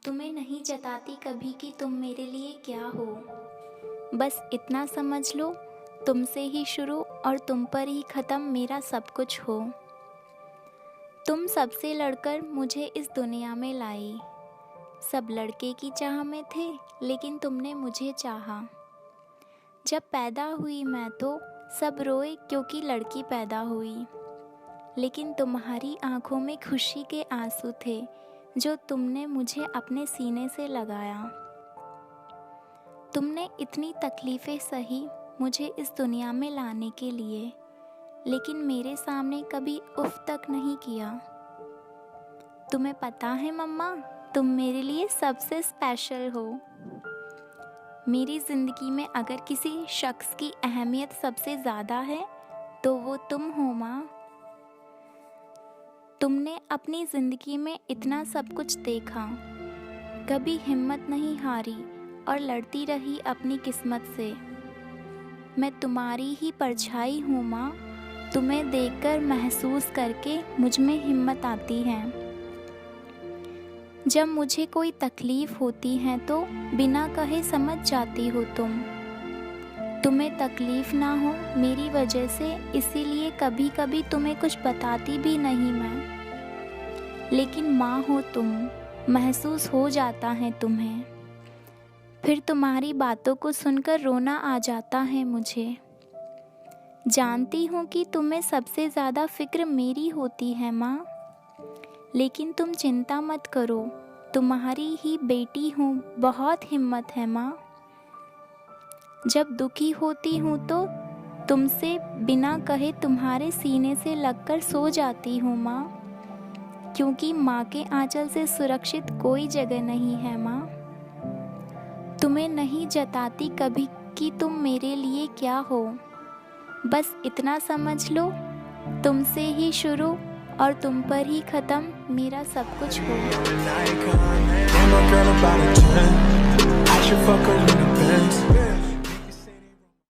तुम्हें नहीं जताती कभी कि तुम मेरे लिए क्या हो। बस इतना समझ लो, तुमसे ही शुरू और तुम पर ही ख़त्म मेरा सब कुछ हो। तुम सबसे लड़कर मुझे इस दुनिया में लाई। सब लड़के की चाह में थे, लेकिन तुमने मुझे चाहा। जब पैदा हुई मैं तो सब रोए क्योंकि लड़की पैदा हुई, लेकिन तुम्हारी आंखों में खुशी के आंसू थे जो तुमने मुझे अपने सीने से लगाया। तुमने इतनी तकलीफ़ें सही मुझे इस दुनिया में लाने के लिए, लेकिन मेरे सामने कभी उफ तक नहीं किया। तुम्हें पता है मम्मा, तुम मेरे लिए सबसे स्पेशल हो। मेरी ज़िंदगी में अगर किसी शख्स की अहमियत सबसे ज़्यादा है तो वो तुम हो माँ। तुमने अपनी ज़िंदगी में इतना सब कुछ देखा, कभी हिम्मत नहीं हारी और लड़ती रही अपनी किस्मत से। मैं तुम्हारी ही परछाई हूँ माँ, तुम्हें देखकर महसूस करके मुझ में हिम्मत आती है। जब मुझे कोई तकलीफ़ होती है तो बिना कहे समझ जाती हो तुम। तुम्हें तकलीफ़ ना हो मेरी वजह से, इसीलिए कभी कभी तुम्हें कुछ बताती भी नहीं मैं। लेकिन माँ हो तुम, महसूस हो जाता है तुम्हें। फिर तुम्हारी बातों को सुनकर रोना आ जाता है मुझे। जानती हूँ कि तुम्हें सबसे ज़्यादा फ़िक्र मेरी होती है माँ, लेकिन तुम चिंता मत करो, तुम्हारी ही बेटी हूँ, बहुत हिम्मत है माँ। जब दुखी होती हूँ तो तुमसे बिना कहे तुम्हारे सीने से लगकर सो जाती हूँ माँ, क्योंकि माँ के आंचल से सुरक्षित कोई जगह नहीं है माँ। तुम्हें नहीं जताती कभी कि तुम मेरे लिए क्या हो। बस इतना समझ लो, तुमसे ही शुरू और तुम पर ही ख़त्म मेरा सब कुछ हो। Damn, my girl about a 10. I should fuck her in the Benz.